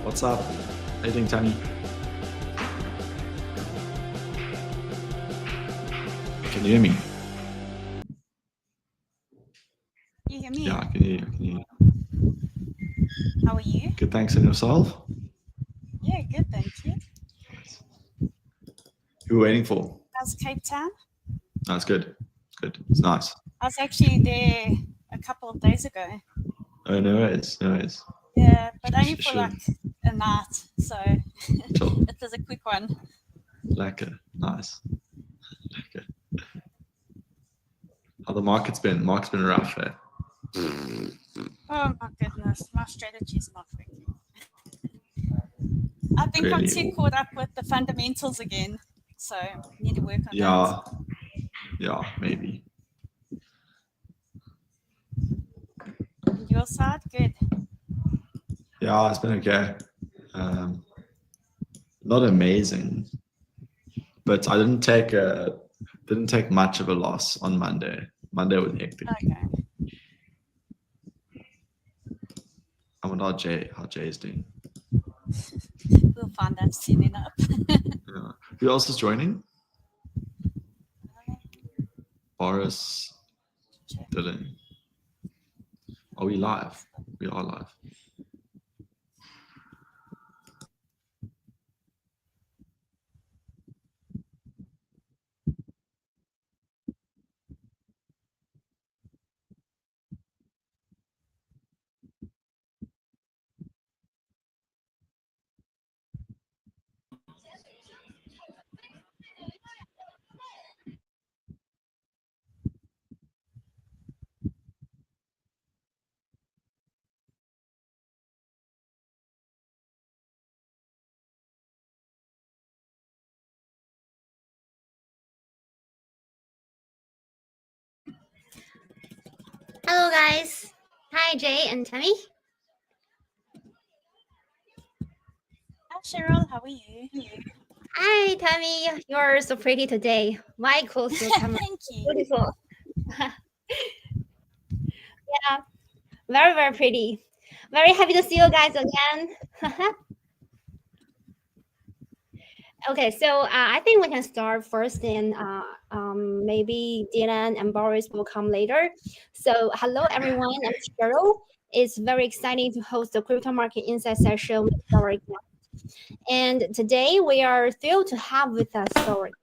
What's up? How you doing, Tammy? Can you hear me? You hear me? Yeah, I can hear you. I can hear you. How are you? Good, thanks. And yourself? Yeah, good, thank you. Who are we waiting for? How's Cape Town? That's good. It's good. It's nice. I was actually there a couple of days ago. Oh, no worries. No worries. Yeah, but only for Sure. like a night, so Chill. it was a quick one. Lekker. Nice. Lekker. How the market's been? Market's been rough, eh? Oh my goodness, my strategy is not working. I think I'm too caught up with the fundamentals again, so I need to work on that. Yeah, maybe. On your side, good. Yeah, it's been okay. Not amazing, but I didn't take much of a loss on Monday. Monday was hectic. Okay. I wonder how Jay's doing. We'll find out soon enough. Yeah. Who else is joining? Boris, Dylan. Are we live? We are live. Hello, guys. Hi, Jay and Tammy. Hi, Cheryl. How are you? Hi, Tammy. You're so pretty today. My clothes look Thank you. beautiful. Yeah, very, very pretty. Very happy to see you guys again. Okay, so I think we can start first, and maybe Dylan and Boris will come later. So, hello, everyone. I'm Cheryl. It's very exciting to host the Crypto Market Insight session with our guest. And today we are thrilled to have with us our guest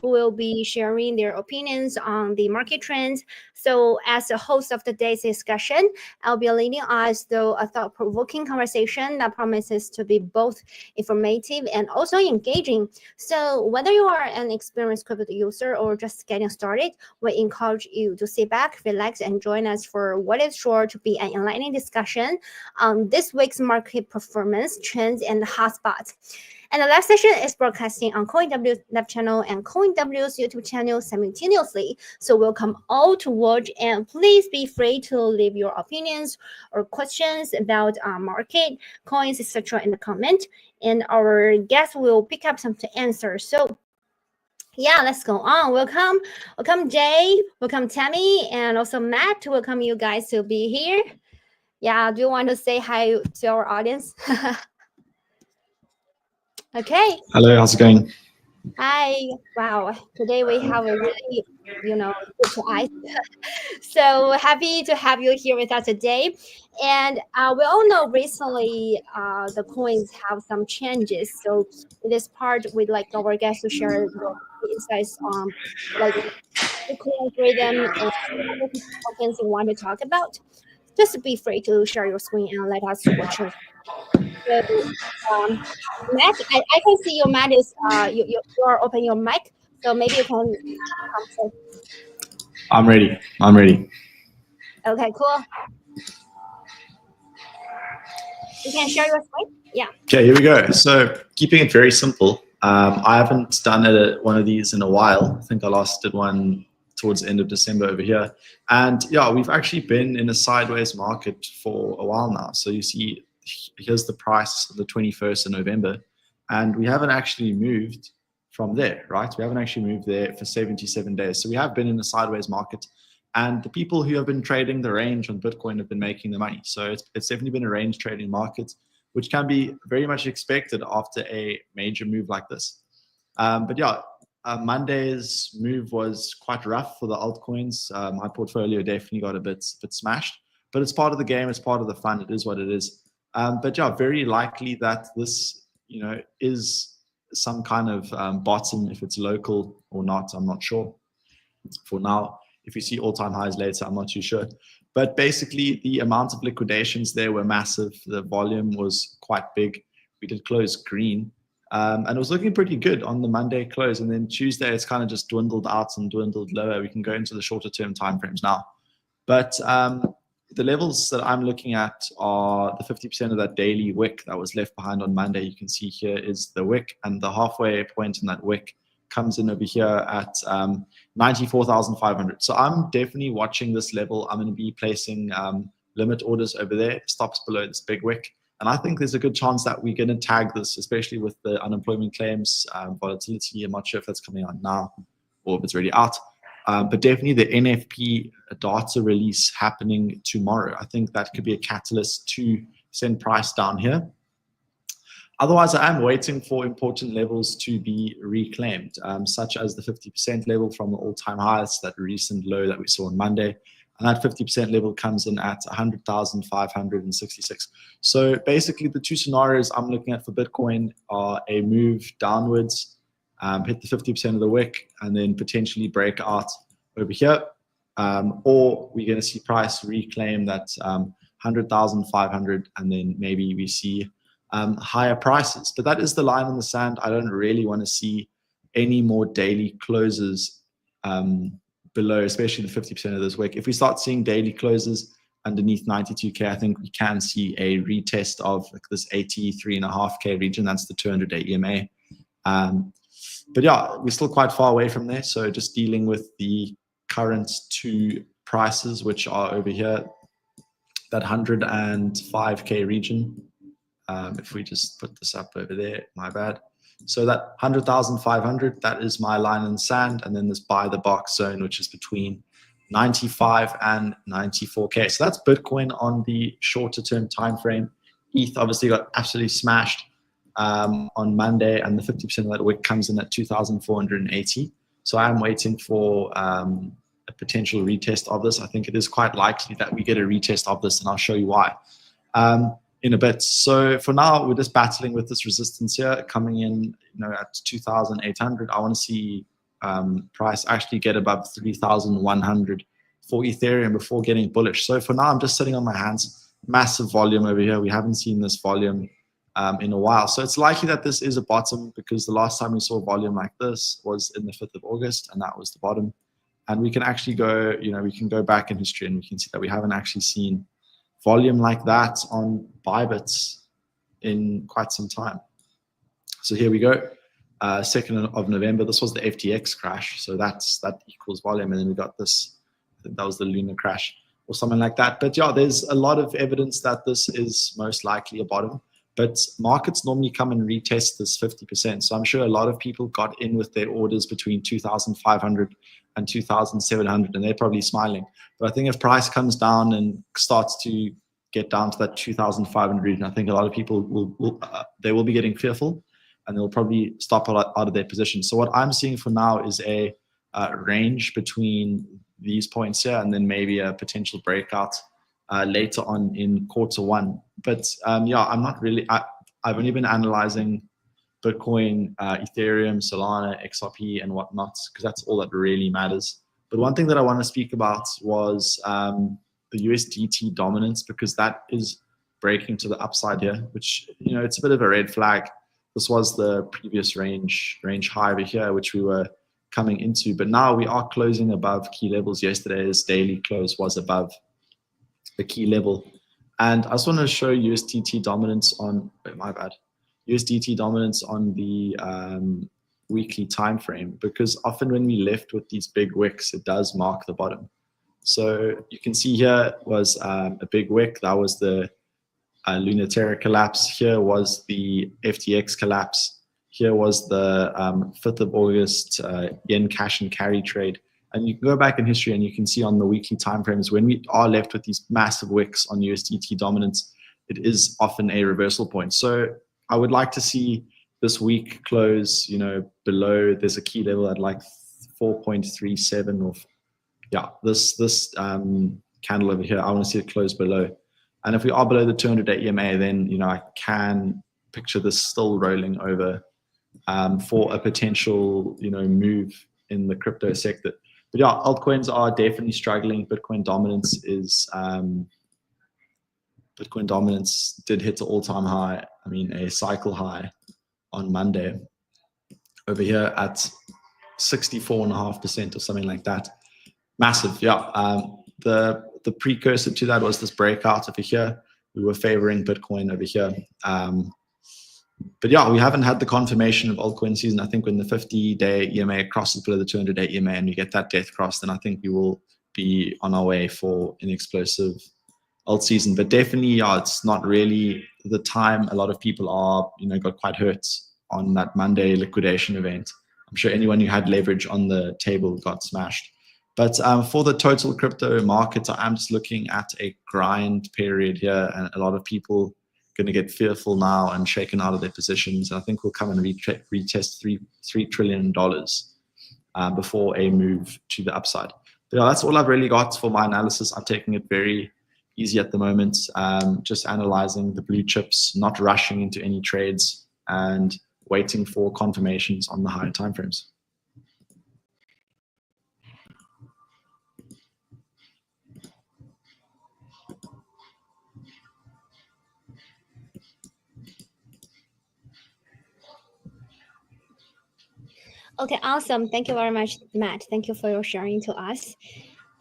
who will be sharing their opinions on the market trends. So, as the host of today's discussion, I'll be leading us through a thought-provoking conversation that promises to be both informative and also engaging. So, whether you are an experienced crypto user or just getting started, we encourage you to sit back, relax, and join us for what is sure to be an enlightening discussion on this week's market performance, trends, and hotspots. And the live session is broadcasting on CoinW's live channel and CoinW's YouTube channel simultaneously. So welcome all to watch, and please be free to leave your opinions or questions about market, coins, etc. in the comment, and our guest will pick up some to answer. So yeah, let's go on. Welcome Jay, welcome Tammy, and also Matt to welcome you guys to be here. Yeah, do you want to say hi to our audience? Okay. Hello, how's it going? Hi. Wow. Today we have a really, good eyes. So happy to have you here with us today. And we all know recently the coins have some changes. So in this part, we'd like our guests to share the insights on like the coin freedom and other tokens you want to talk about. Just be free to share your screen and let us watch your. So, Matt, I can see your Matt is you are open your mic, so maybe you can. Say, I'm ready. I'm ready. okay, cool. You can share your screen. Yeah. Okay, here we go. So keeping it very simple. I haven't done one of these in a while. I think I last did one towards the end of December over here. And yeah, we've actually been in a sideways market for a while now. So you see, here's the price of the 21st of November. And we haven't actually moved from there, right? We haven't actually moved there for 77 days. So we have been in a sideways market. And the people who have been trading the range on Bitcoin have been making the money. So it's definitely been a range trading market, which can be very much expected after a major move like this. But yeah, Monday's move was quite rough for the altcoins. My portfolio definitely got a bit smashed, but it's part of the game. It's part of the fun. It is what it is. But yeah, very likely that this, is some kind of bottom. If it's local or not, I'm not sure. For now, if you see all-time highs later, I'm not too sure. But basically, the amount of liquidations there were massive. The volume was quite big. We did close green. And it was looking pretty good on the Monday close. And then Tuesday, it's kind of just dwindled out and dwindled lower. We can go into the shorter term timeframes now. But the levels that I'm looking at are the 50% of that daily wick that was left behind on Monday. You can see here is the wick, and the halfway point in that wick comes in over here at 94,500. So I'm definitely watching this level. I'm going to be placing limit orders over there, stops below this big wick. And I think there's a good chance that we're going to tag this, especially with the unemployment claims, volatility. I'm not sure if that's coming on now or if it's already out. But definitely the NFP data release happening tomorrow. I think that could be a catalyst to send price down here. Otherwise, I am waiting for important levels to be reclaimed, such as the 50% level from the all-time highs, that recent low that we saw on Monday. And that 50% level comes in at 100,566. So basically, the two scenarios I'm looking at for Bitcoin are a move downwards, hit the 50% of the wick, and then potentially break out over here. Or we're going to see price reclaim that 100,500, and then maybe we see higher prices. But that is the line in the sand. I don't really want to see any more daily closes below, especially the 50% of this wick. If we start seeing daily closes underneath 92K, I think we can see a retest of like this 83.5K region. That's the 200-day EMA. But yeah, we're still quite far away from there. So just dealing with the current two prices, which are over here, that 105K region. If we just put this up over there, my bad. So that 100,500, that is my line in the sand. And then this buy the box zone, which is between 95 and 94K. So that's Bitcoin on the shorter term time frame. ETH obviously got absolutely smashed on Monday, and the 50% of that wick comes in at 2,480. So I'm waiting for a potential retest of this. I think it is quite likely that we get a retest of this, and I'll show you why in a bit. So for now, we're just battling with this resistance here, coming in, at 2,800. I want to see price actually get above 3,100 for Ethereum before getting bullish. So for now, I'm just sitting on my hands. Massive volume over here. We haven't seen this volume in a while. So it's likely that this is a bottom, because the last time we saw volume like this was in the 5th of August, and that was the bottom. And we can actually go, we can go back in history and we can see that we haven't actually seen volume like that on Bybit in quite some time. So here we go. 2nd of November, this was the FTX crash. So that equals volume. And then we got this, I think that was the Luna crash or something like that. But yeah, there's a lot of evidence that this is most likely a bottom. But markets normally come and retest this 50%. So I'm sure a lot of people got in with their orders between 2,500 and 2,700, and they're probably smiling. But I think if price comes down and starts to get down to that 2,500 region, I think a lot of people will be getting fearful. and they'll probably stop out of their position. So what I'm seeing for now is a range between these points here, and then maybe a potential breakout later on in Q1. But yeah, I'm not really. I've only been analyzing Bitcoin, Ethereum, Solana, XRP, and whatnot, because that's all that really matters. But one thing that I want to speak about was the USDT dominance, because that is breaking to the upside here, which, you know, it's a bit of a red flag. This was the previous range high over here, which we were coming into, but now we are closing above key levels. Yesterday's daily close was above the key level. And I just want to show USDT dominance on, my bad, USDT dominance on the weekly time frame, because often when we left with these big wicks, it does mark the bottom. So you can see here was a big wick. That was the Lunaterra collapse. Here was the FTX collapse. Here was the 5th of August yen cash and carry trade. And you can go back in history and you can see on the weekly timeframes, when we are left with these massive wicks on USDT dominance, it is often a reversal point. So I would like to see this week close, you know, below. There's a key level at like 4.37, or yeah, this candle over here. I want to see it close below. And if we are below the 200-day EMA, then, you know, I can picture this still rolling over for a potential, you know, move in the crypto sector. But yeah, altcoins are definitely struggling. Bitcoin dominance did hit an all-time high. I mean, a cycle high on Monday over here at 64.5% or something like that. Massive, yeah. The precursor to that was this breakout over here. We were favoring Bitcoin over here. But yeah, we haven't had the confirmation of altcoin season. I think when the 50-day EMA crosses below the 200-day EMA and we get that death cross, then I think we will be on our way for an explosive alt season. But definitely, yeah, it's not really the time. A lot of people are, you know, got quite hurt on that Monday liquidation event. I'm sure anyone who had leverage on the table got smashed. But for the total crypto market, I'm just looking at a grind period here, and a lot of people going to get fearful now and shaken out of their positions. And I think we'll come and retest $3 trillion before a move to the upside. But yeah, that's all I've really got for my analysis. I'm taking it very easy at the moment, just analyzing the blue chips, not rushing into any trades, and waiting for confirmations on the higher timeframes. Okay, awesome. Thank you very much, Matt. Thank you for your sharing to us.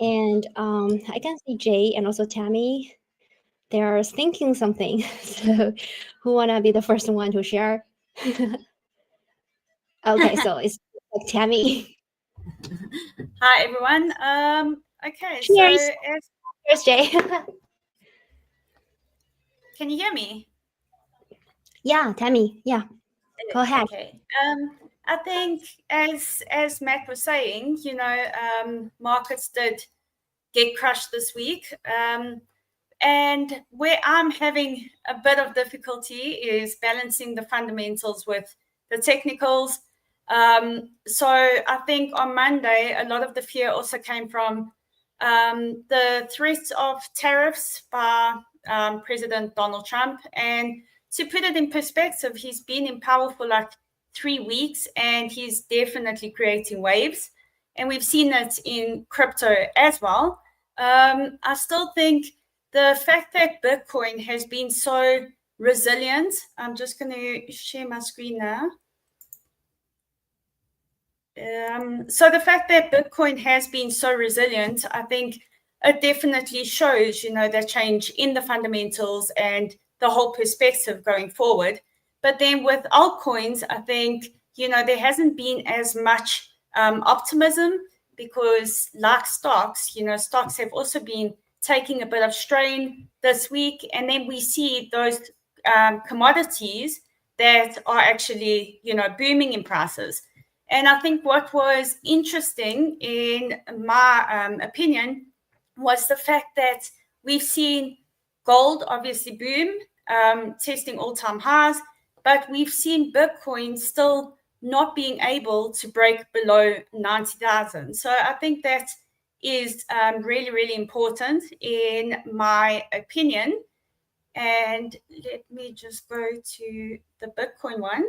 And I can see Jay and also Tammy. They are thinking something. So who wanna be the first one to share? Okay, so it's like Tammy. Hi, everyone. Okay, Cheers. so Cheers, Jay. can you hear me? Yeah, Tammy. Yeah, go ahead. Okay. I think as Matt was saying, you know, markets did get crushed this week. And where I'm having a bit of difficulty is balancing the fundamentals with the technicals. So I think on Monday, a lot of the fear also came from the threats of tariffs by President Donald Trump. And to put it in perspective, he's been in power for like 3 weeks, and he's definitely creating waves. And we've seen it in crypto as well. I still think the fact that Bitcoin has been so resilient, I'm just going to share my screen now. So the fact that Bitcoin has been so resilient, I think it definitely shows, you know, the change in the fundamentals and the whole perspective going forward. But then with altcoins, I think, you know, there hasn't been as much optimism, because like stocks, you know, stocks have also been taking a bit of strain this week. And then we see those commodities that are actually, you know, booming in prices. And I think what was interesting, in my opinion, was the fact that we've seen gold obviously boom, testing all-time highs. but we've seen Bitcoin still not being able to break below 90,000. So I think that is really, really important in my opinion. And let me just go to the Bitcoin one.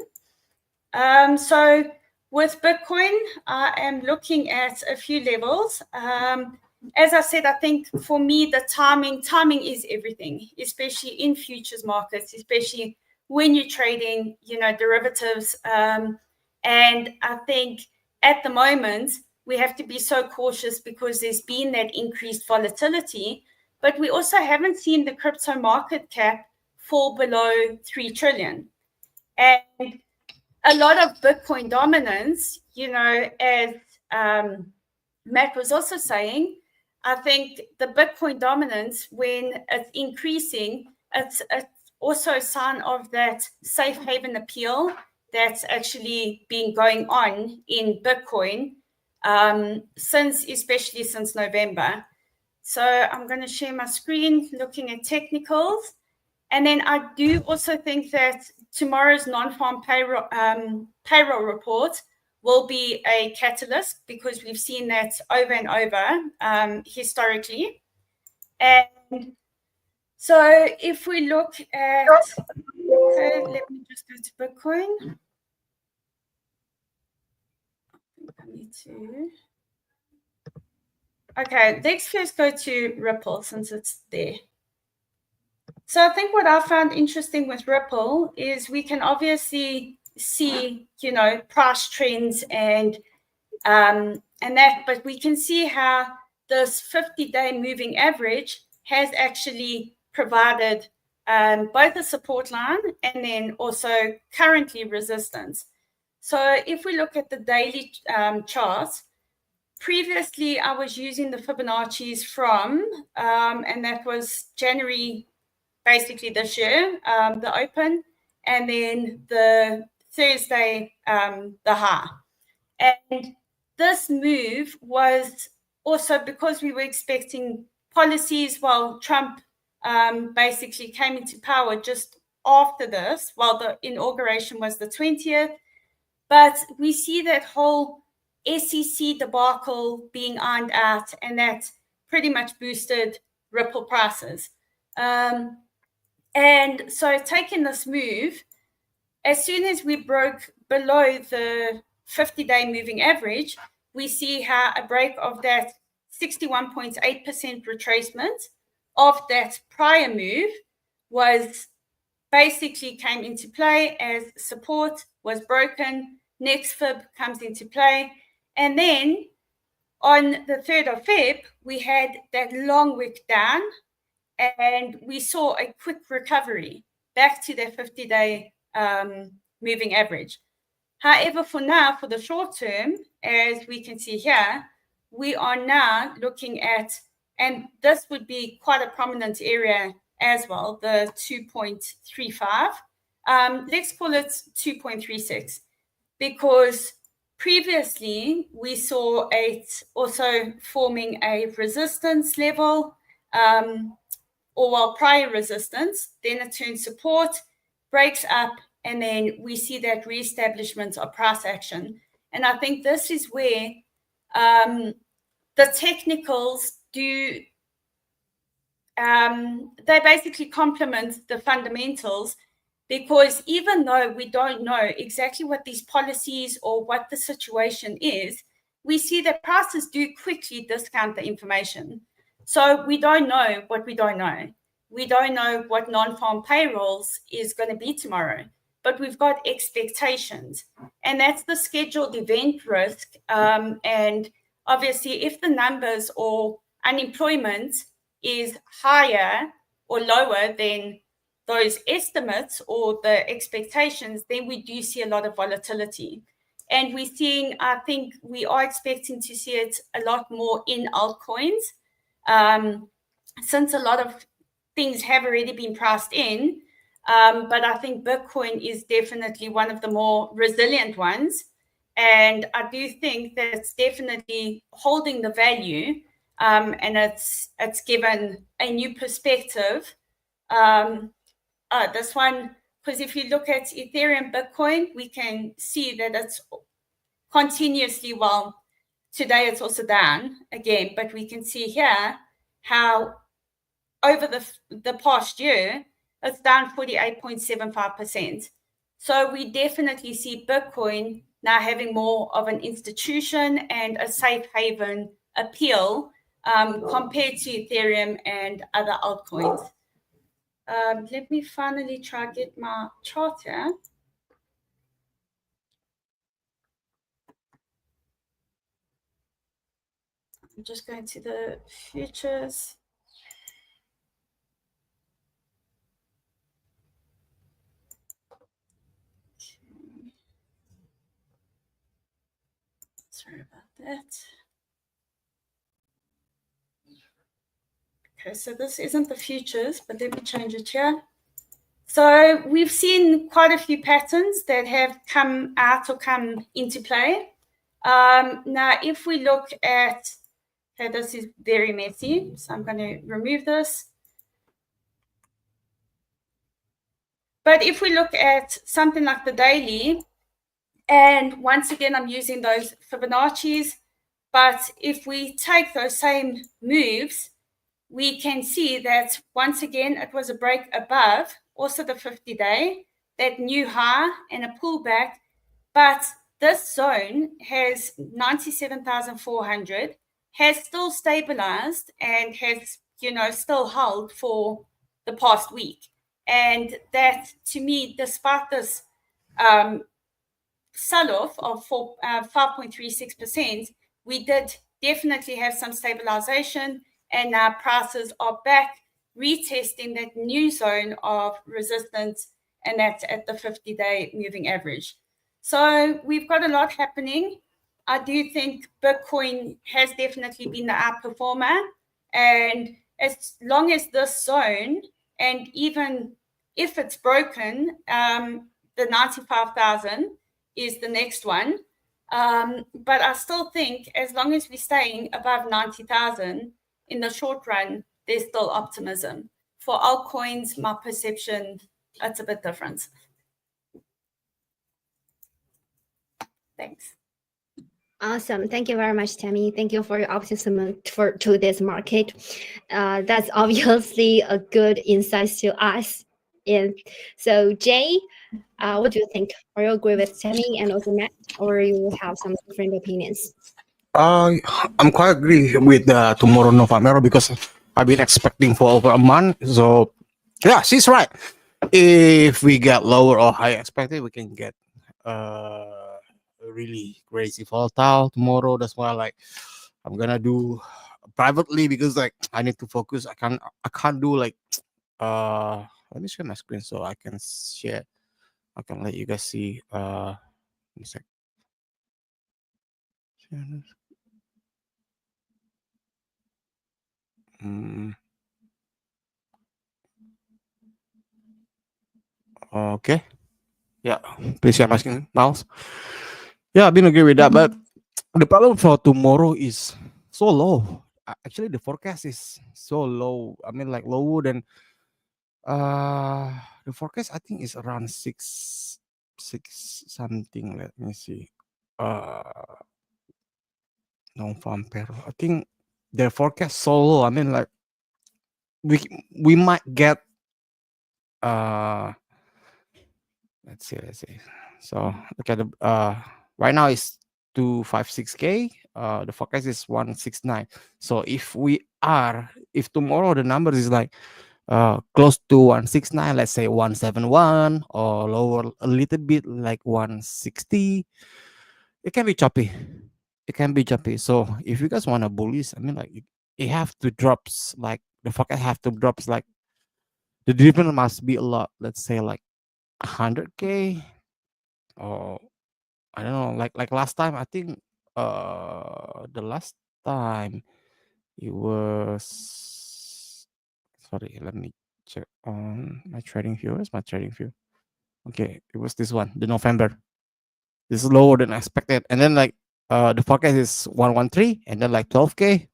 So with Bitcoin, I am looking at a few levels. As I said, I think for me, the timing is everything, especially in futures markets, especially when you're trading, derivatives. And I think at the moment, we have to be so cautious because there's been that increased volatility, but we also haven't seen the crypto market cap fall below 3 trillion. And a lot of Bitcoin dominance, as Matt was also saying, I think the Bitcoin dominance, when it's increasing, it's also a sign of that safe haven appeal that's actually been going on in Bitcoin especially since November. So I'm going to share my screen looking at technicals. And then I do also think that tomorrow's non-farm payroll report will be a catalyst because we've seen that over and over historically. And so if we look at, okay, let me just go to Bitcoin. I need to. Okay, let's first go to Ripple since it's there. So I think what I found interesting with Ripple is we can obviously see, price trends and that, but we can see how this 50-day moving average has actually provided both a support line and then also currently resistance. So if we look at the daily charts, previously I was using the Fibonacci's from, and that was January, basically this year, the open, and then the Thursday, the high. And this move was also because we were expecting policies while Trump basically came into power just after this, while the inauguration was the 20th. But we see that whole SEC debacle being ironed out, and that pretty much boosted Ripple prices. And so taking this move, as soon as we broke below the 50-day moving average, we see how a break of that 61.8% retracement of that prior move was basically came into play as support was broken. Next fib comes into play. And then on the 3rd of Feb, we had that long wick down and we saw a quick recovery back to the 50-day moving average. However, for now, for the short term, as we can see here, we are now looking at, and this would be quite a prominent area as well, the 2.35. Let's call it 2.36, because previously we saw it also forming a resistance level, or while prior resistance, then it turns support, breaks up, and then we see that reestablishment of price action. And I think this is where the technicals do, they basically complement the fundamentals, because even though we don't know exactly what these policies or what the situation is, we see that prices do quickly discount the information. So we don't know what we don't know. We don't know what non-farm payrolls is going to be tomorrow, but we've got expectations. And that's the scheduled event risk. And obviously, if the numbers or unemployment is higher or lower than those estimates or the expectations, then we do see a lot of volatility. And we're seeing, I think we are expecting to see it a lot more in altcoins, since a lot of things have already been priced in. But I think Bitcoin is definitely one of the more resilient ones. And I do think that it's definitely holding the value, and it's given a new perspective. This one because if you look at Ethereum, Bitcoin, we can see that it's continuously, well, today it's also down again, but we can see here how over the past year, it's down 48.75%. So we definitely see Bitcoin now having more of an institution and a safe haven appeal compared to Ethereum and other altcoins. Let me finally try to get my chart here. I'm just going to the futures. Okay. Sorry about that. Okay, so this isn't the futures, but let me change it here. So we've seen quite a few patterns that have come out or come into play. Now, if we look at, okay, this is very messy, so I'm going to remove this. But if we look at something like the daily, and once again, I'm using those Fibonacci's, but if we take those same moves, we can see that once again, it was a break above, also the 50-day, that new high and a pullback. But this zone has 97,400, has still stabilized and has, still held for the past week. And that, to me, despite this sell-off of 5.36%, we did definitely have some stabilization, and now prices are back retesting that new zone of resistance, and that's at the 50-day moving average. So we've got a lot happening. I do think Bitcoin has definitely been the outperformer, and as long as this zone, and even if it's broken, the 95,000 is the next one. But I still think as long as we're staying above 90,000 in the short run, there's still optimism. For altcoins, my perception, it's a bit different. Thanks. Awesome. Thank you very much, Tammy. Thank you for your optimism to this market. That's obviously a good insight to us. And so, Jay, what do you think? Are you agree with Tammy and also Matt, or you have some different opinions? I'm quite agree with tomorrow November because I've been expecting for over a month. So yeah, she's right. If we get lower or high expected, we can get really crazy volatile tomorrow. That's why I'm gonna do privately because I need to focus. I can't do let me share my screen so I can share. I can let you guys see. Let me sec. Okay. Yeah, please share my screen, Miles. Yeah, I've been agree with that, but the problem for tomorrow is so low. Actually, the forecast is so low. I mean, lower than the forecast. I think is around six something. Let me see. November. I think the forecast so low. I mean, we might get let's see. So look at the right now is 256K. The forecast is 169. So if tomorrow the numbers is close to 169, let's say 171 or lower a little bit like 160, it can be choppy. So if you guys want to bullish, I mean it have to drops the forecast have to drops the difference must be a lot. Let's say 100K or I don't know, like last time. I think the last time it was, sorry, let me check on my trading view. Where's my trading view? Okay, it was this one, the November. This is lower than expected, and then the forecast is 113, and then 12K.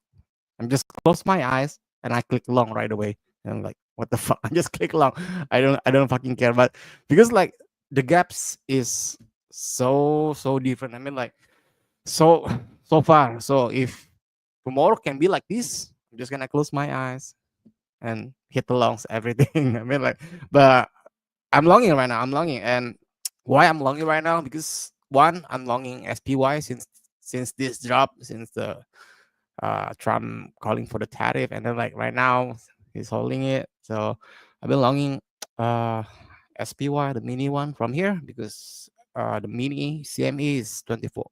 I'm just close my eyes and I click long right away, and what the fuck? I just click long. I don't fucking care. But because like the gaps is so different. I mean like so so far. So if tomorrow can be like this, I'm just gonna close my eyes and hit the longs everything. I mean like, but I'm longing right now. I'm longing, and why I'm longing right now? Because one, I'm longing SPY since this drop, since the Trump calling for the tariff, and then like right now he's holding it. So I've been longing uh SPY, the mini one from here, because the mini CME is 24.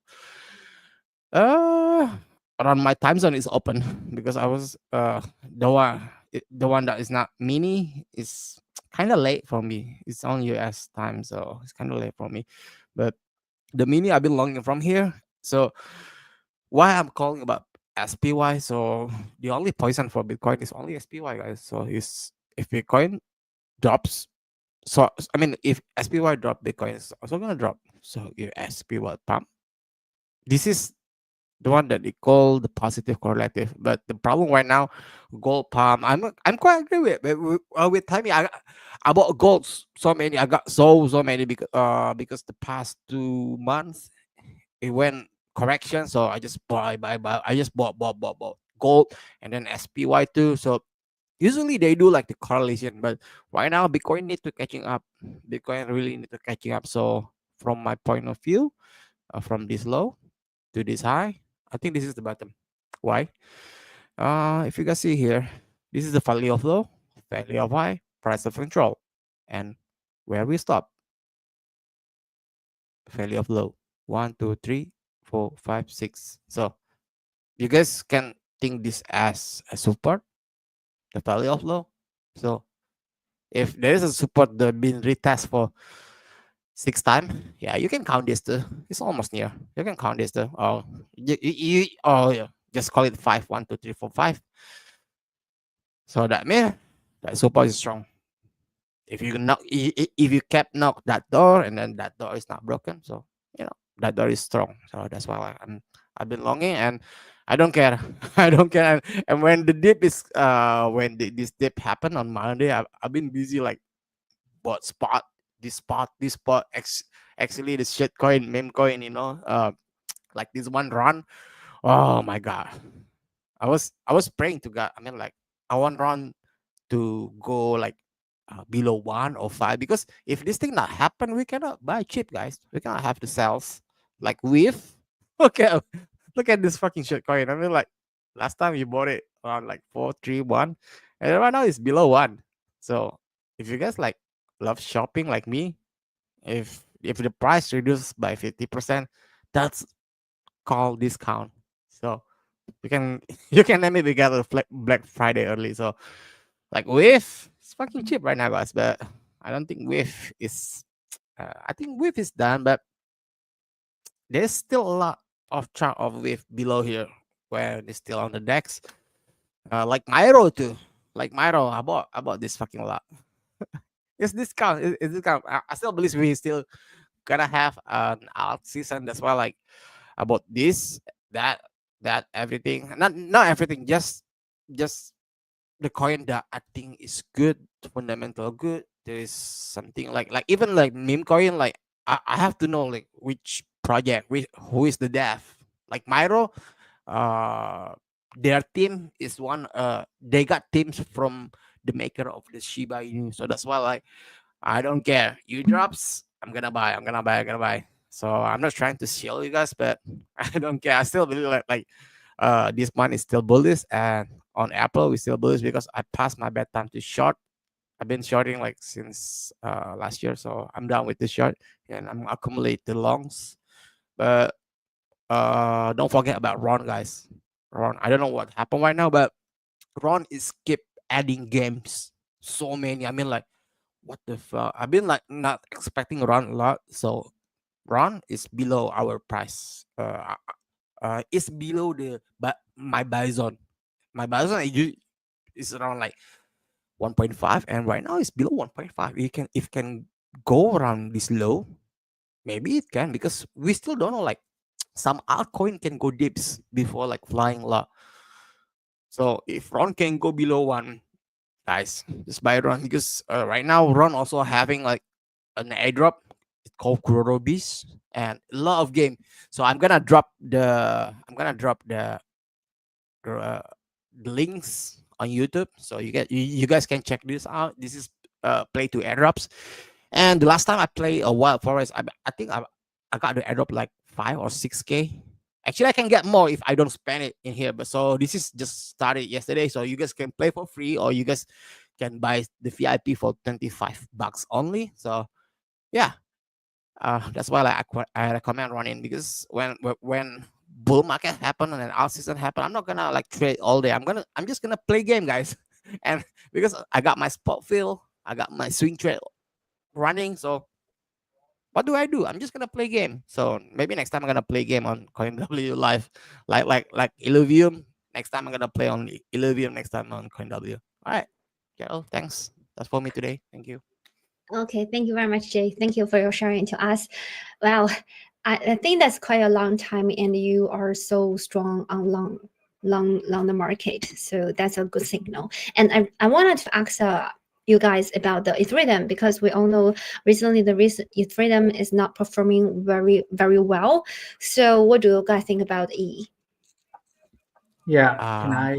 Uh, Around my time zone is open because I was the one that is not mini is kind of late for me. It's on US time, so it's kind of late for me. But the mini I've been longing from here. So why I'm calling about SPY? So the only poison for Bitcoin is only SPY, guys. So is if Bitcoin drops, so I mean if SPY drop, Bitcoin is also gonna drop. So if SPY pump, this is the one that they call the positive correlative. But the problem right now, gold palm. I'm quite agree with Timmy. I bought gold so many. I got so many because the past 2 months it went correction. So I just buy. I just bought gold and then SPY too. So usually they do like the correlation, but right now Bitcoin need to catching up. Bitcoin really need to catching up. So from my point of view, from this low to this high, I think this is the bottom. Why? If you guys see here, this is the value of low, value of high, price of control, and where we stop, value of low. 1, 2, 3, 4, 5, 6. So you guys can think this as a support, the value of low. So if there is a support that been retest for 6 times, yeah, you can count this too. It's almost near. You can count this too. Oh, yeah, just call it 5. 1, 2, 3, 4, 5. So that means that support is strong. If you knock, if you kept knock that door and then that door is not broken, so you know that door is strong. So that's why I've been longing and I don't care. I don't care. And when the dip is when this dip happened on Monday, I've been busy like bought this spot. Actually, the shit coin, meme coin, like this one run. Oh my god, I was praying to God. I mean, like I want run to go like below 1 or 5 because if this thing not happen, we cannot buy cheap, guys. We cannot have the sales like with. Look at look at this fucking shit coin. I mean, like last time you bought it around like 431, and right now it's below 1. So if you guys like love shopping like me, if the price reduced by 50%, that's called discount. So you can you can maybe get a Black Friday early. So like Wave, it's fucking cheap right now, guys. But I don't think Wave is. I think Wave is done, but there's still a lot of chunk of Wave below here where it's still on the decks. Like Myro too. Like Myro, I bought this fucking lot. It's discount. It's discount. I still believe we still gonna have an alt season. That's why like I bought this, that, everything. Not everything. Just the coin that I think is good, fundamental good. There is something like even like meme coin. Like I have to know like which project, who is the dev. Like Myro, uh, their team is one. They got teams from the maker of the Shiba Inu. So that's why like I don't care. You drops, I'm gonna buy. I'm gonna buy. I'm gonna buy. So I'm not trying to shield you guys, but I don't care. I still believe like this month is still bullish, and on Apple we still bullish because I passed my bedtime to short. I've been shorting like since last year, so I'm done with the short and I'm accumulate the longs. But don't forget about Ron, guys. Ron, I don't know what happened right now, but Ron is keep adding games. So many. I mean, like, what the fuck? I've been like not expecting Ron a lot. So Ron is below our price. It's below the but my buy zone. My buy zone is around like 1.5, and right now it's below 1.5. It can if can go around this low, maybe it can because we still don't know. Like some altcoin can go dips before like flying low. So if Ron can go below 1, guys. Just buy Run because right now Run also having like an airdrop. It's called Kuro Beast and a lot of game. So uh, the links on YouTube, so you guys can check this out. This is play to airdrops. And the last time I played a Wild Forest, I think I got the airdrop like 5 or 6K. Actually, I can get more if I don't spend it in here. But so this is just started yesterday, so you guys can play for free, or you guys can buy the VIP for $25 only. So yeah, that's why like, I recommend running because when bull market happen and then out season happen, I'm not gonna like trade all day. I'm just gonna play game, guys. And because I got my spot fill, I got my swing trade running. So what do I do? I'm just gonna play game. So maybe next time I'm gonna play game on CoinW live, like Illuvium. Next time I'm gonna play on Illuvium. Next time on CoinW. All right, Carol. Thanks. That's for me today. Thank you. Okay, thank you very much, Jay. Thank you for your sharing to us. Well, I think that's quite a long time, and you are so strong on long the market. So that's a good signal. And I wanted to ask you guys about the Ethereum because we all know recently the Ethereum is not performing very well. So what do you guys think about E? Yeah, Uh,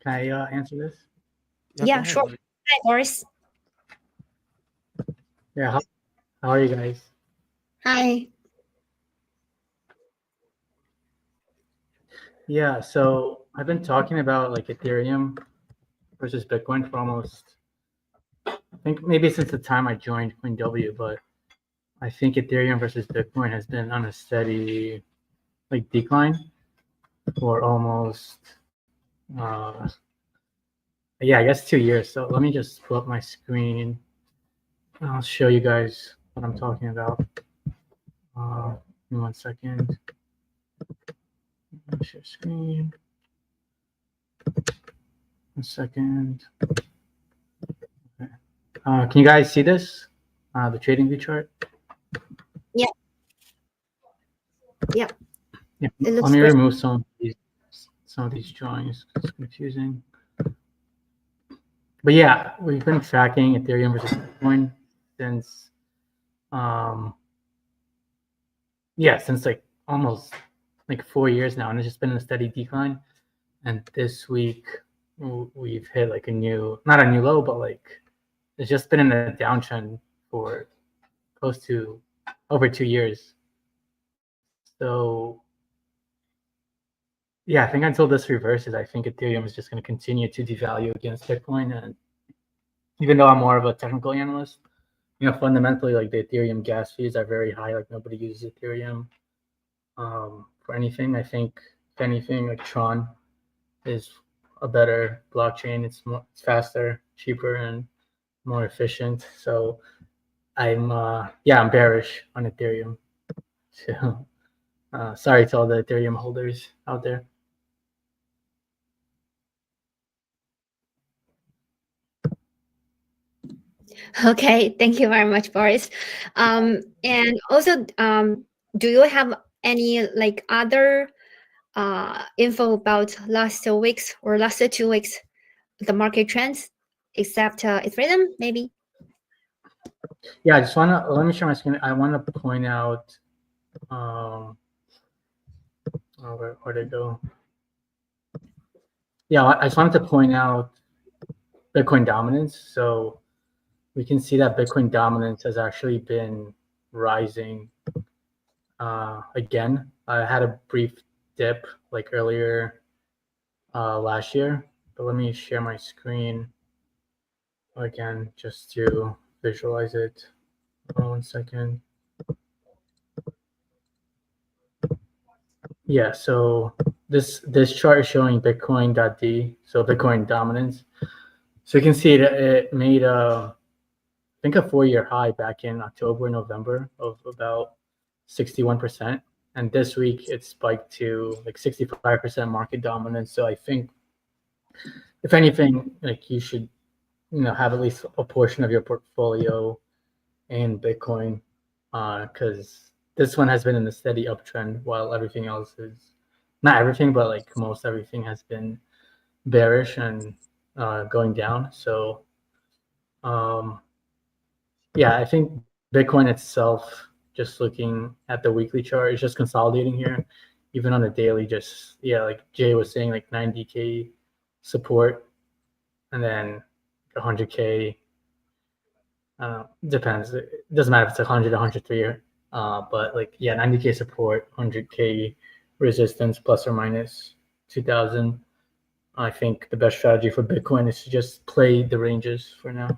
can I answer this? Yeah, go sure. ahead. Hi, Boris. Yeah, how are you guys? Hi. Yeah, so I've been talking about like Ethereum versus Bitcoin for almost, I think maybe since the time I joined CoinW, but I think Ethereum versus Bitcoin has been on a steady like decline for almost, yeah, I guess 2 years. So let me just pull up my screen. I'll show you guys what I'm talking about. Give me 1 second. Share screen. 1 second. Okay. Can you guys see this? The trading view chart? Yeah. Yeah. It Let looks me great. remove some of these drawings. It's confusing. But yeah, we've been tracking Ethereum versus Bitcoin since since like almost like 4 years now, and it's just been in a steady decline. And this week we've hit like not a new low, but like it's just been in a downtrend for close to over 2 years. So yeah, I think until this reverses, I think Ethereum is just going to continue to devalue against Bitcoin. And even though I'm more of a technical analyst, fundamentally, like the Ethereum gas fees are very high. Like nobody uses Ethereum for anything. I think if anything, like Tron is a better blockchain. It's faster, cheaper, and more efficient. So I'm bearish on Ethereum. So sorry to all the Ethereum holders out there. Okay, thank you very much, Boris. And also, do you have any like other info about last 2 weeks or last 2 weeks the market trends, except Ethereum, maybe? Yeah, I just let me share my screen. I want to point out, where'd it go? Yeah, I just wanted to point out Bitcoin dominance. So we can see that Bitcoin dominance has actually been rising again. I had a brief dip like earlier last year, but let me share my screen again just to visualize it. 1 second. Yeah, so this chart is showing Bitcoin.D, so Bitcoin dominance. So you can see it made I think a 4-year high back in October, November of about 61%. And this week it spiked to like 65% market dominance. So I think if anything, like you should, have at least a portion of your portfolio in Bitcoin, because this one has been in a steady uptrend while everything else is not everything, but like most everything has been bearish. And going down. So yeah, I think Bitcoin itself, just looking at the weekly chart, is just consolidating here. Even on the daily, just, yeah, like Jay was saying, like 90K support, and then 100K. Depends. It doesn't matter if it's 100, 103, but like, yeah, 90K support, 100K resistance, plus or minus 2,000. I think the best strategy for Bitcoin is to just play the ranges for now.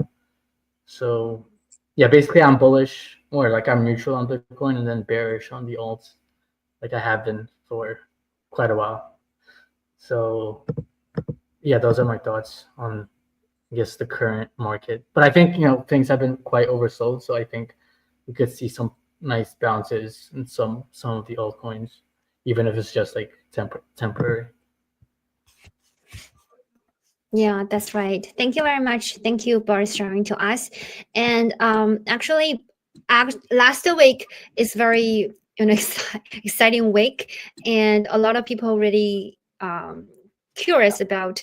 So yeah, basically I'm bullish, or like I'm neutral on Bitcoin, and then bearish on the alts, like I have been for quite a while. So yeah, those are my thoughts on, I guess, the current market. But I think, things have been quite oversold, so I think we could see some nice bounces in some of the altcoins, even if it's just like temporary. Yeah, that's right. Thank you very much. Thank you for sharing to us. And actually, last week is very exciting week, and a lot of people really curious about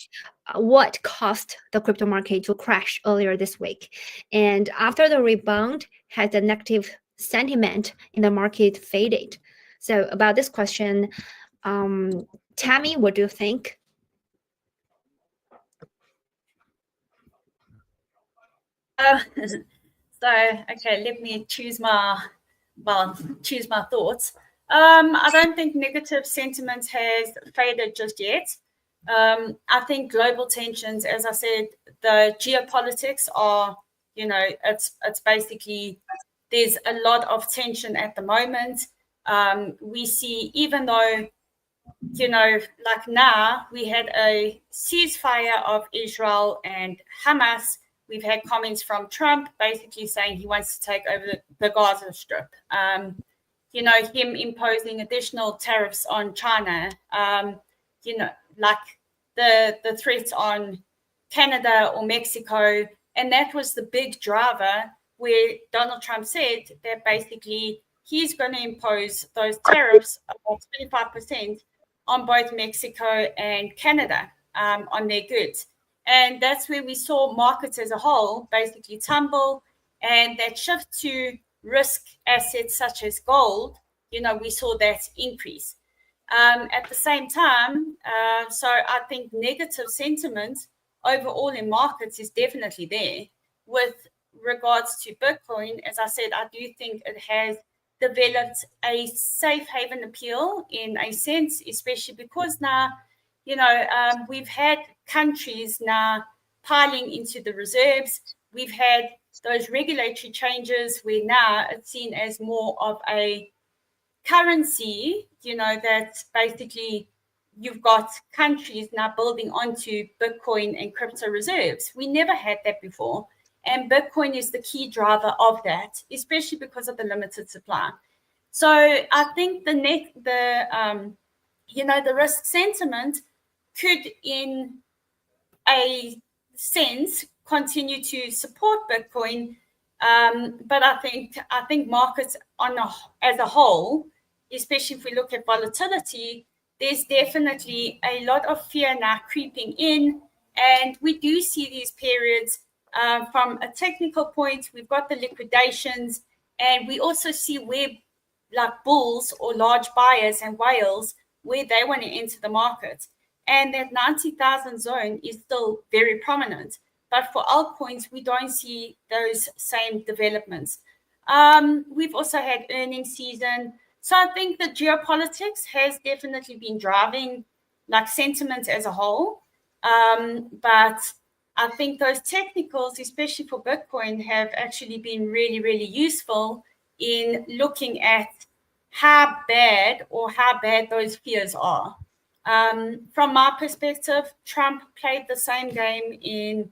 what caused the crypto market to crash earlier this week. And after the rebound, has the negative sentiment in the market faded? So about this question, Tammy, what do you think? So okay, let me choose my thoughts. I don't think negative sentiment has faded just yet. I think global tensions, as I said, the geopolitics are, it's basically, there's a lot of tension at the moment. We see, even though, like now we had a ceasefire of Israel and Hamas, we've had comments from Trump basically saying he wants to take over the Gaza Strip. Him imposing additional tariffs on China, like the threats on Canada or Mexico. And that was the big driver where Donald Trump said that basically he's going to impose those tariffs of 25% on both Mexico and Canada on their goods. And that's where we saw markets as a whole basically tumble, and that shift to risk assets such as gold, we saw that increase. At the same time, so I think negative sentiment overall in markets is definitely there. With regards to Bitcoin, as I said, I do think it has developed a safe haven appeal in a sense, especially because now, we've had countries now piling into the reserves. We've had those regulatory changes where now it's seen as more of a currency, that basically you've got countries now building onto Bitcoin and crypto reserves. We never had that before. And Bitcoin is the key driver of that, especially because of the limited supply. So I think the risk sentiment could, in a sense, continue to support Bitcoin. But I think markets as a whole, especially if we look at volatility, there's definitely a lot of fear now creeping in. And we do see these periods from a technical point. We've got the liquidations, and we also see where, like bulls or large buyers and whales, where they want to enter the market. And that 90,000 zone is still very prominent. But for altcoins, we don't see those same developments. We've also had earnings season. So I think the geopolitics has definitely been driving like sentiment as a whole. But I think those technicals, especially for Bitcoin, have actually been really, really useful in looking at how bad those fears are. From my perspective, Trump played the same game in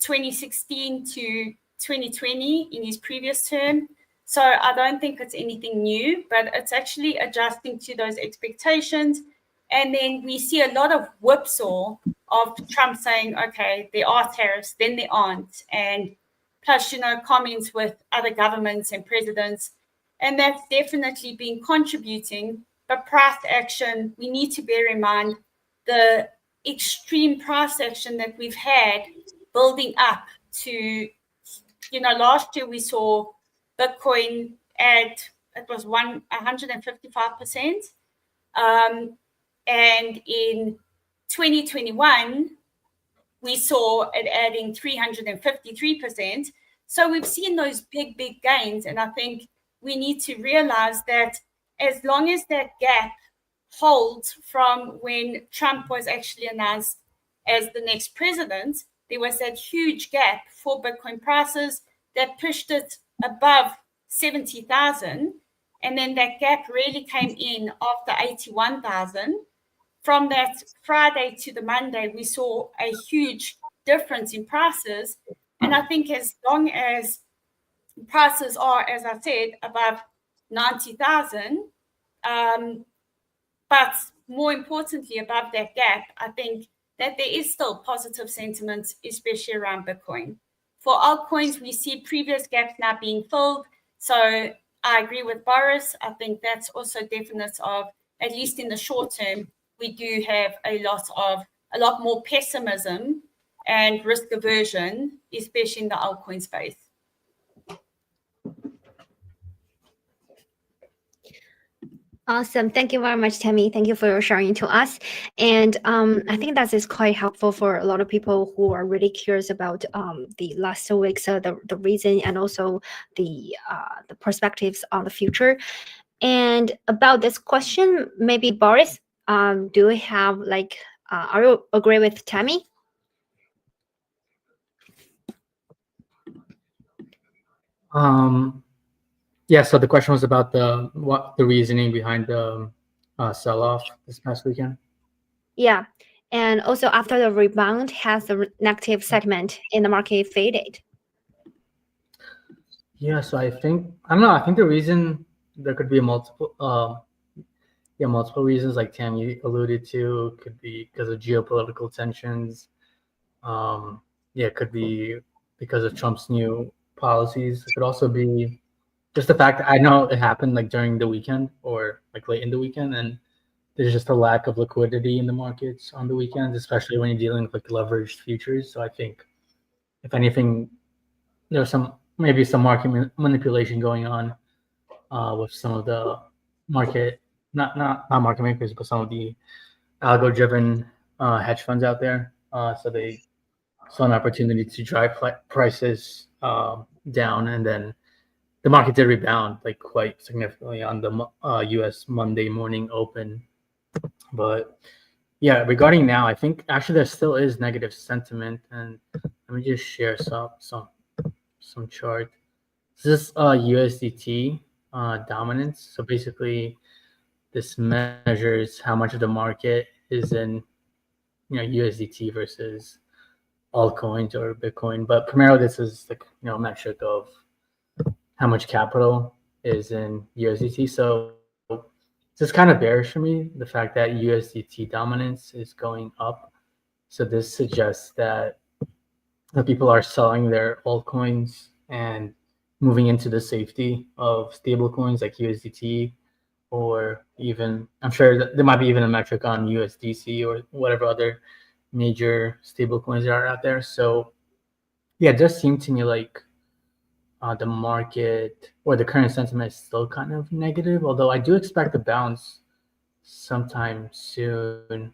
2016 to 2020 in his previous term. So I don't think it's anything new, but it's actually adjusting to those expectations. And then we see a lot of whipsaw of Trump saying, okay, there are tariffs, then there aren't. And plus, comments with other governments and presidents. And that's definitely been contributing. But price action, we need to bear in mind the extreme price action that we've had building up to, last year we saw Bitcoin at, it was 155%. And in 2021, we saw it adding 353%. So we've seen those big gains. And I think we need to realize that as long as that gap holds from when Trump was actually announced as the next president, there was that huge gap for Bitcoin prices that pushed it above 70,000. And then that gap really came in after 81,000. From that Friday to the Monday, we saw a huge difference in prices. And I think as long as prices are, as I said, above 90,000, but more importantly, above that gap, I think that there is still positive sentiment, especially around Bitcoin. For altcoins, we see previous gaps now being filled. So I agree with Boris. I think that's also definite of, at least in the short term, we do have a lot more pessimism and risk aversion, especially in the altcoin space. Awesome. Thank you very much, Tammy. Thank you for sharing to us. And I think that is quite helpful for a lot of people who are really curious about the last week's the reason and also the perspectives on the future. And about this question, maybe Boris, do we have are you agree with Tammy? Yeah, so the question was about the reasoning behind the sell-off this past weekend. Yeah, and also after the rebound, has the negative sentiment in the market faded? Yeah, so I think the reason there could be multiple reasons, like Tammy alluded to. Could be because of geopolitical tensions. It could be because of Trump's new policies. It could also be just the fact that I know it happened like during the weekend or like late in the weekend, and there's just a lack of liquidity in the markets on the weekends, especially when you're dealing with like leveraged futures. So I think, if anything, there's maybe some market manipulation going on with some of the market, not market makers, but some of the algo-driven hedge funds out there. So they saw an opportunity to drive prices down, and then the market did rebound like quite significantly on the U.S. Monday morning open. But yeah, regarding now, I think actually there still is negative sentiment, and let me just share some chart. This is USDT dominance. So basically, this measures how much of the market is in USDT versus altcoins or Bitcoin. But primarily, this is like a metric of how much capital is in USDT. So this is kind of bearish for me, the fact that USDT dominance is going up. So this suggests that the people are selling their altcoins and moving into the safety of stable coins like USDT, or even, I'm sure that there might be even a metric on USDC or whatever other major stable coins that are out there. So yeah, it does seem to me like the market or the current sentiment is still kind of negative, although I do expect a bounce sometime soon.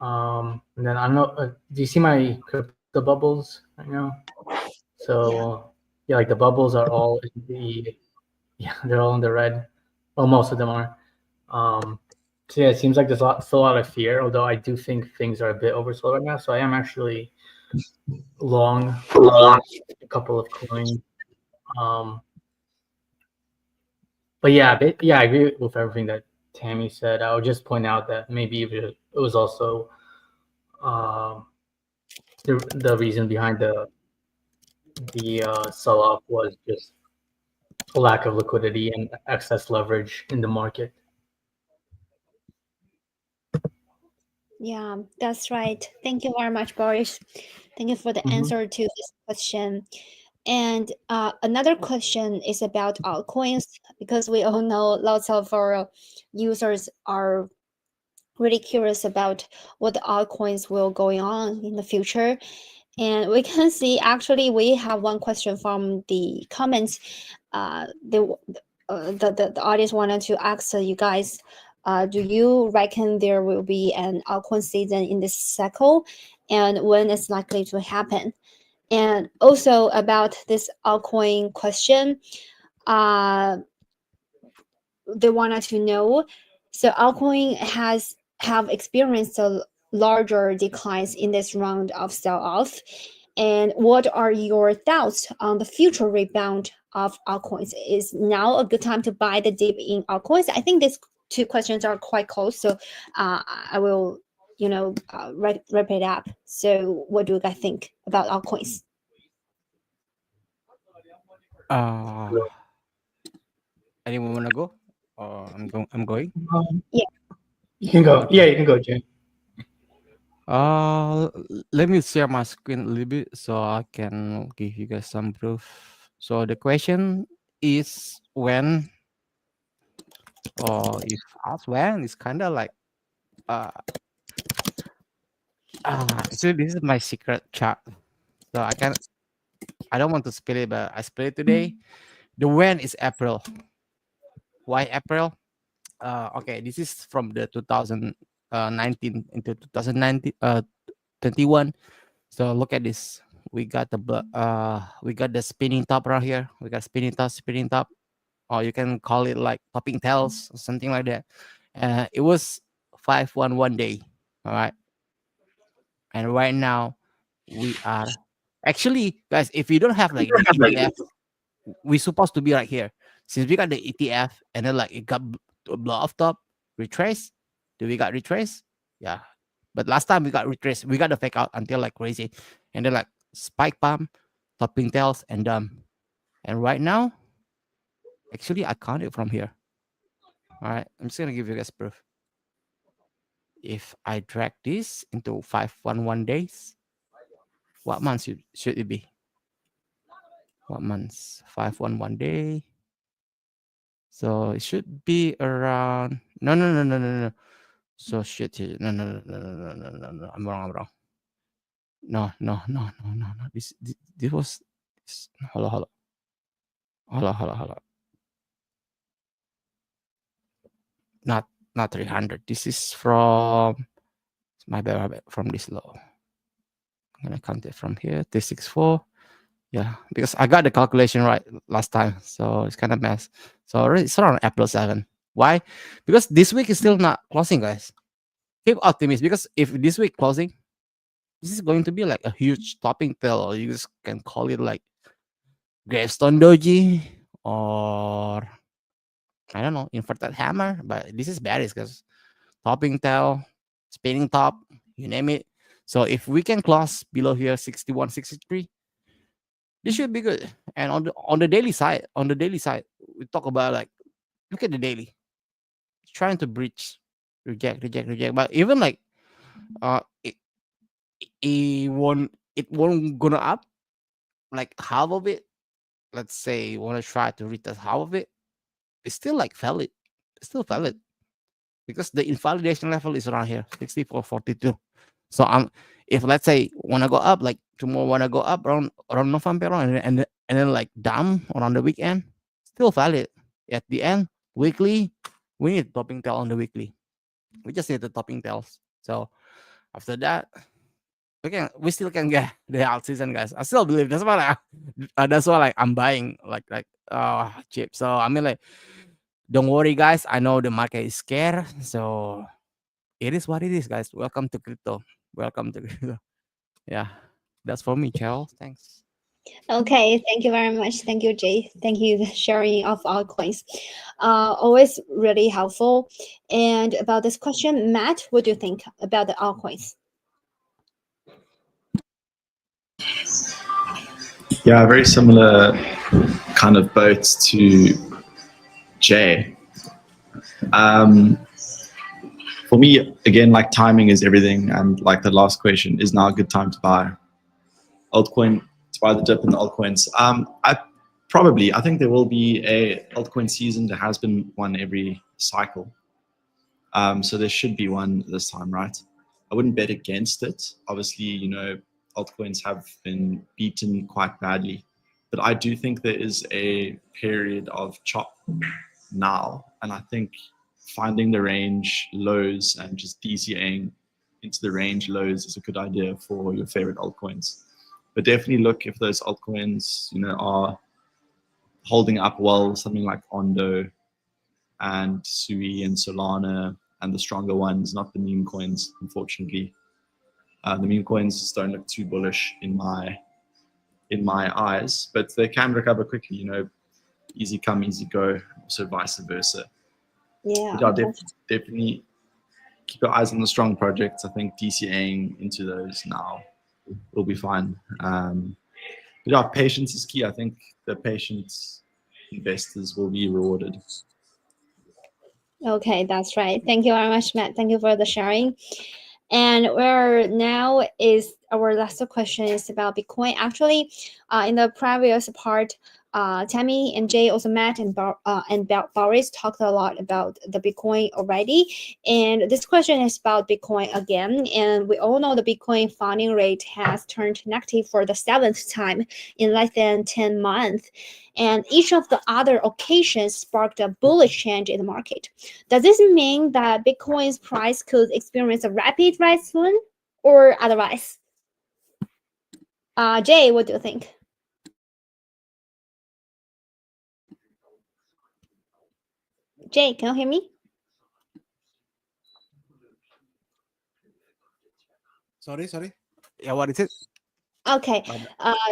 And then I don't know, do you see my crypto bubbles right now? So yeah, like the bubbles are all in they're all in the red. Well, most of them are. So yeah, it seems like there's still a lot of fear, although I do think things are a bit oversold right now. So I am actually long a couple of coins. But yeah, I agree with everything that Tammy said. I would just point out that maybe it was also the reason behind the sell-off was just a lack of liquidity and excess leverage in the market. Yeah, that's right. Thank you very much, Boris. Thank you for the answer to this question. And another question is about altcoins, because we all know lots of our users are really curious about what the altcoins will going on in the future. And we can see actually we have one question from the comments. The audience wanted to ask you guys, do you reckon there will be an altcoin season in this cycle, and when it's likely to happen? And also about this altcoin question, they wanted to know. So altcoin have experienced a larger declines in this round of sell-off. And what are your thoughts on the future rebound of altcoins? Is now a good time to buy the dip in altcoins? I think these two questions are quite close, so I will, wrap it up. So, what do you guys think about altcoins? Anyone wanna go? I'm going. Yeah. You can go. Yeah, you can go, Jay. Let me share my screen a little bit so I can give you guys some proof. So the question is when, or if asked when, it's kind of like actually this is my secret chart, so I don't want to spill it, but I spill it today. The when is April. Why April? Okay, this is from the 2019 into 2019 21. So look at this. We got the spinning top right here. We got spinning top, or you can call it like popping tails or something like that. It was 511 day. All right. And right now we are actually, guys, if you don't have like the ETF, we're supposed to be right here. Since we got the ETF and then like it got blow off top, retrace. Do we got retrace? Yeah. But last time we got retrace, we got the fake out until like crazy. And then like spike pump, topping tails, and dump. And right now, actually I count it from here. All right. I'm just gonna give you guys proof. If I drag this into 511 days, what month should it be? What months? 511 day. So it should be around no. So shit. No. I'm wrong. No. This was hello. Not 300. This is from my bad from this low. I'm gonna count it from here. 364. Yeah, because I got the calculation right last time, so it's kind of mess. So it's around April 7. Why? Because this week is still not closing, guys. Keep optimistic, because if this week closing, this is going to be like a huge topping tail, or you just can call it like gravestone doji, or I don't know, inverted hammer. But this is bearish because topping tail, spinning top, you name it. So if we can close below here 61, 63, this should be good. And on the daily side, we talk about like, look at the daily. It's trying to breach, reject. But even like it won't gonna up like half of it. Let's say you want to try to retest half of it. It's still like valid. It's still valid. Because the invalidation level is around here, 64.42. So if let's say wanna go up, like tomorrow wanna go up around November, and then like down around the weekend, still valid. At the end, weekly, we need topping tail on the weekly. We just need the topping tails. So after that, we still can get the alt season, guys. I still believe that's why I'm buying like cheap. So I mean, like, don't worry, guys. I know the market is scared, so it is what it is, guys. Welcome to crypto. Yeah, that's for me, Charles. Thanks. Okay, thank you very much. Thank you, Jay. Thank you for sharing of altcoins. Always really helpful. And about this question, Matt, what do you think about the altcoins? Yeah, very similar kind of boats to Jay. For me, again, like timing is everything, and like the last question, is now a good time to buy altcoin, to buy the dip in the altcoins? I think there will be a altcoin season. There has been one every cycle. So there should be one this time, right? I wouldn't bet against it. Obviously, you know, altcoins have been beaten quite badly, but I do think there is a period of chop now, and I think finding the range lows and just DCAing into the range lows is a good idea for your favorite altcoins. But definitely look if those altcoins, you know, are holding up well, something like Ondo and Sui and Solana and the stronger ones, not the meme coins, unfortunately. The meme coins just don't look too bullish in my eyes, but they can recover quickly. You know, easy come, easy go. Also vice versa. Yeah. But yeah, definitely keep your eyes on the strong projects. I think DCAing into those now will be fine. But yeah, patience is key. I think the patient investors will be rewarded. Okay, that's right. Thank you very much, Matt. Thank you for the sharing. And where now is our last question is about Bitcoin. Actually, in the previous part, Tammy and Jay, also Matt and Boris talked a lot about the Bitcoin already. And this question is about Bitcoin again. And we all know the Bitcoin funding rate has turned negative for the 7th time in less than 10 months. And each of the other occasions sparked a bullish change in the market. Does this mean that Bitcoin's price could experience a rapid rise soon, or otherwise? Jay, what do you think? Jay, can you hear me? Sorry. Yeah, what is it? Okay,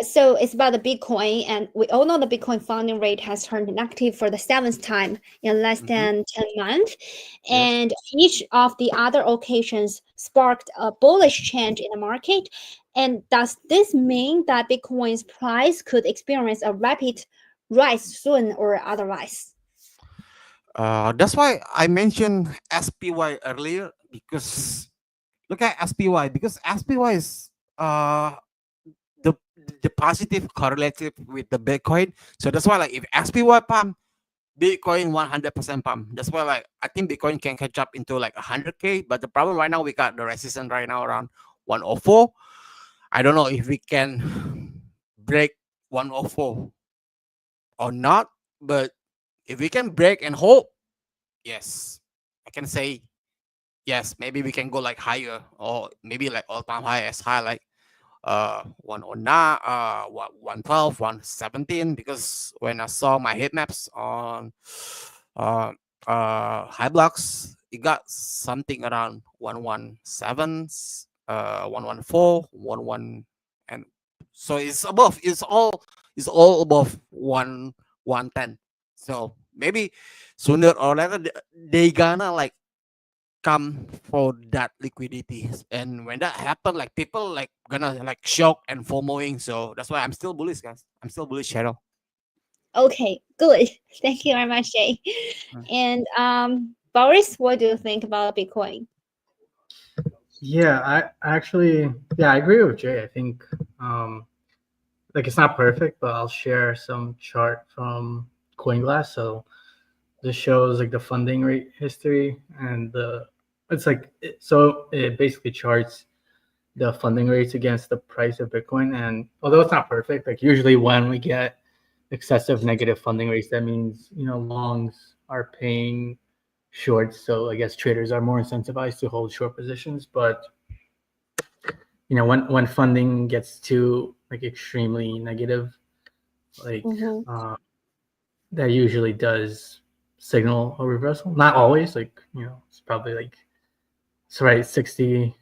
so it's about the Bitcoin, and we all know the Bitcoin funding rate has turned negative for the 7th time in less than 10 months. And each of the other occasions sparked a bullish change in the market. And does this mean that Bitcoin's price could experience a rapid rise soon or otherwise? That's why I mentioned SPY earlier, because look at SPY, because SPY is the the positive correlative with the Bitcoin. So that's why, like, if SPY pump, Bitcoin 100% pump. That's why, like, I think Bitcoin can catch up into like 100K. But the problem right now, we got the resistance right now around 104. I don't know if we can break 104 or not, but if we can break and hold, yes, I can say yes. Maybe we can go like higher, or maybe like all-time high, as high like 109, 112, 117. Because when I saw my heat maps on uh high blocks, it got something around 117, 114, 11, and so it's above. It's all above 110. So maybe sooner or later they gonna like come for that liquidity, and when that happen, like, people like gonna like shock and FOMOing. So that's why I'm still bullish, guys. I'm still bullish, Shadow. Okay, good. Thank you very much, Jay. And Boris, what do you think about Bitcoin? Yeah, I actually, yeah, I agree with Jay. I think like it's not perfect, but I'll share some chart from CoinGlass. So this shows like the funding rate history, and it basically charts the funding rates against the price of Bitcoin. And although it's not perfect, like usually when we get excessive negative funding rates, that means, you know, longs are paying shorts. So I guess traders are more incentivized to hold short positions. But you know, when funding gets too like extremely negative, like that usually does signal a reversal. Not always, like, you know, it's probably like it's right 60-70%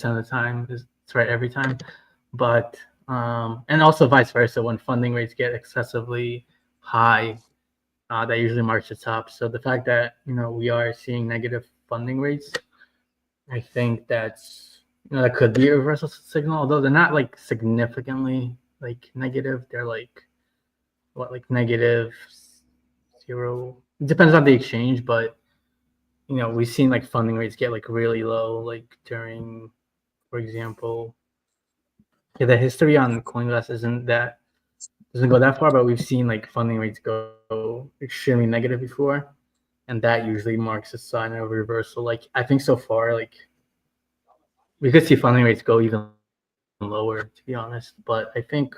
of the time, it's right every time. But and also vice versa, when funding rates get excessively high, that usually marks the top. So the fact that, you know, we are seeing negative funding rates, I think that's, you know, that could be a reversal signal, although they're not like significantly like negative. They're like like negative 0. It depends on the exchange, but you know, we've seen like funding rates get like really low, like during, for example, yeah, the history on CoinGlass doesn't go that far, but we've seen like funding rates go extremely negative before, and and that usually marks a sign of reversal. Like I think so far, like we could see funding rates go even lower, to be honest. But I think,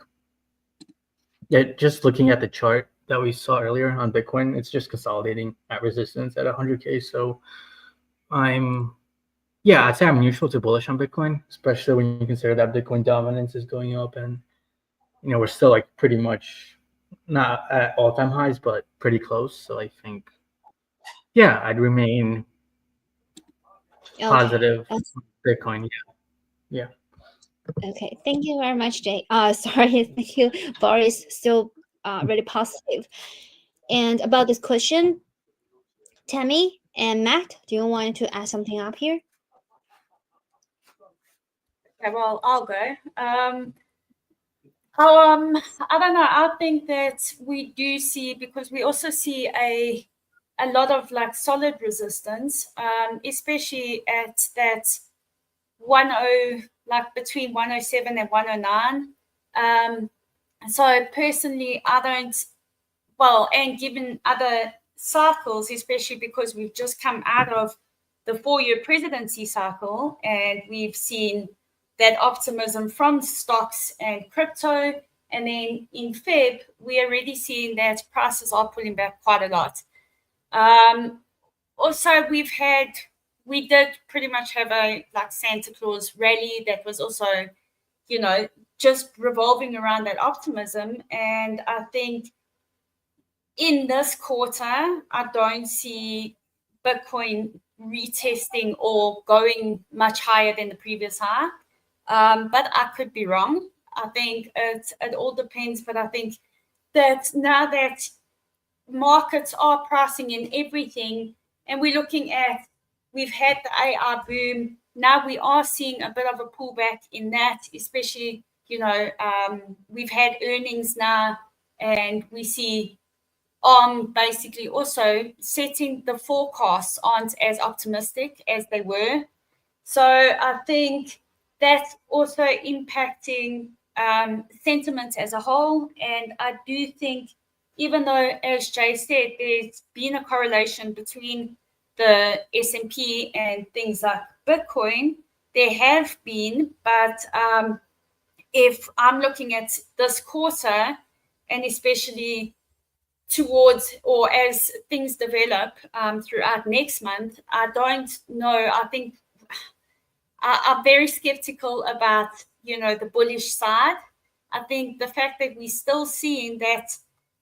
yeah, just looking at the chart that we saw earlier on Bitcoin, it's just consolidating at resistance at 100K. So I'd say I'm neutral to bullish on Bitcoin, especially when you consider that Bitcoin dominance is going up, and we're still like pretty much not at all-time highs, but pretty close. So I think, yeah, I'd remain positive Bitcoin. Yeah. Okay, thank you very much, Jay. Sorry, thank you, Boris. Still really positive. And about this question, Tammy and Matt, do you want to add something up here? Okay, well, I'll go. I don't know. I think that we do see, because we also see a lot of like solid resistance, especially at that 10, like between 107 and 109. So personally, I don't. Well, and given other cycles, especially because we've just come out of the 4-year presidency cycle, and we've seen that optimism from stocks and crypto. And then in Feb, we're already seeing that prices are pulling back quite a lot. Also, we did pretty much have a like Santa Claus rally that was also, just revolving around that optimism. And I think in this quarter, I don't see Bitcoin retesting or going much higher than the previous high. But I could be wrong. I think it all depends. But I think that now that markets are pricing in everything, and we're looking at, we've had the AI boom. Now we are seeing a bit of a pullback in that, especially, we've had earnings now, and we see basically also setting the forecasts aren't as optimistic as they were. So I think that's also impacting sentiment as a whole. And I do think, even though, as Jay said, there's been a correlation between the S&P and things like Bitcoin, there have been, but if I'm looking at this quarter, and especially towards, or as things develop throughout next month, I don't know. I think I'm very skeptical about, the bullish side. I think the fact that we're still seeing that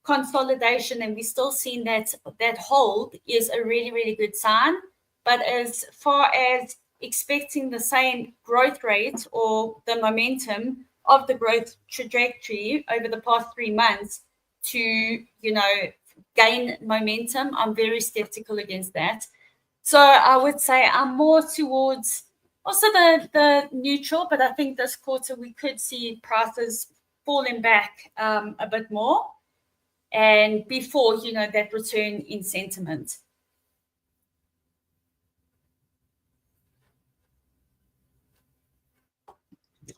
consolidation and we're still seeing that hold is a really, really good sign. But as far as expecting the same growth rate or the momentum of the growth trajectory over the past 3 months to, gain momentum, I'm very skeptical against that. So I would say I'm more towards also the neutral, but I think this quarter we could see prices falling back a bit more, and before, that return in sentiment.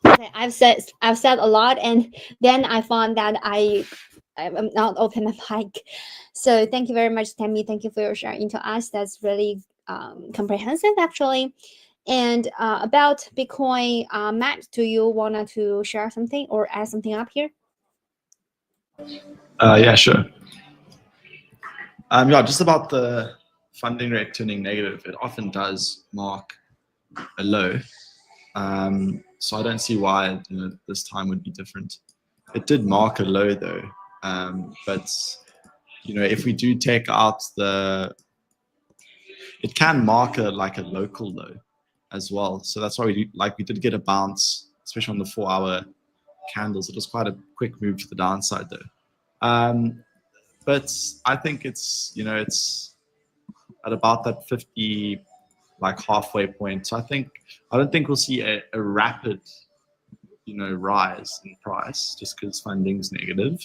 Okay, I've said a lot, and then I found that I'm not open my mic. So thank you very much, Tammy. Thank you for your sharing to us. That's really comprehensive, actually. And about Bitcoin, Matt, do you want to share something or add something up here? Yeah, sure. Just about the funding rate turning negative, it often does mark a low. So I don't see why this time would be different. It did mark a low though, but if we do take out it can mark a local low as well. So that's why we did get a bounce, especially on the 4-hour candles. It was quite a quick move to the downside though. But I think it's at about that 50 halfway point. So I don't think we'll see a rapid rise in price just because funding's negative.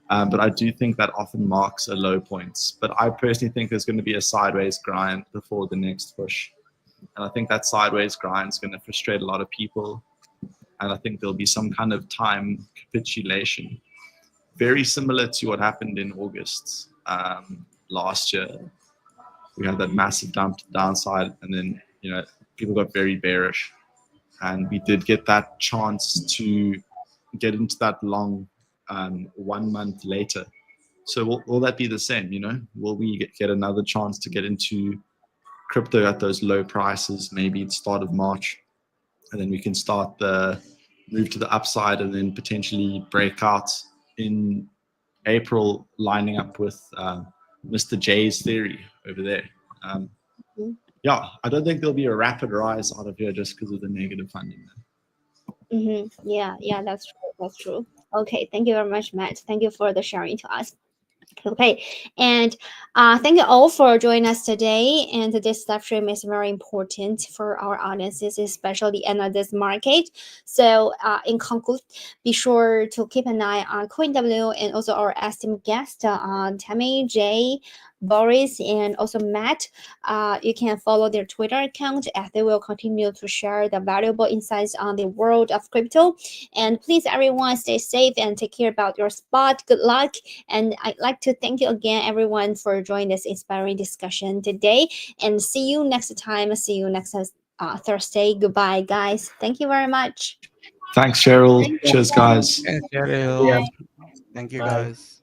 But I do think that often marks a low point. But I personally think there's going to be a sideways grind before the next push. And I think that sideways grind is going to frustrate a lot of people. And I think there'll be some kind of time capitulation, very similar to what happened in August last year. we had that massive dump to the downside, and then people got very bearish, and we did get that chance to get into that long 1 month later. So will that be the same? Will we get another chance to get into crypto at those low prices, maybe at the start of March, and then we can start the move to the upside, and then potentially break out in April, lining up with Mr. J's theory over there. Yeah, I don't think there'll be a rapid rise out of here just because of the negative funding. Yeah, that's true. That's true. Okay, thank you very much, Matt. Thank you for the sharing to us. Okay, and thank you all for joining us today. And this live stream is very important for our audiences, especially in this market. So, in conclude, be sure to keep an eye on CoinW and also our esteemed guest, Tammy, Jay, Boris, and also Matt. You can follow their Twitter account as they will continue to share the valuable insights on the world of crypto. And please, everyone, stay safe and take care about your spot. Good luck. And I'd like to thank you again, everyone, for joining this inspiring discussion today. And see you next time. See you next Thursday. Goodbye, guys. Thank you very much. Thanks, Cheryl. Cheers, guys. Cheryl. Thank you, Bye. guys.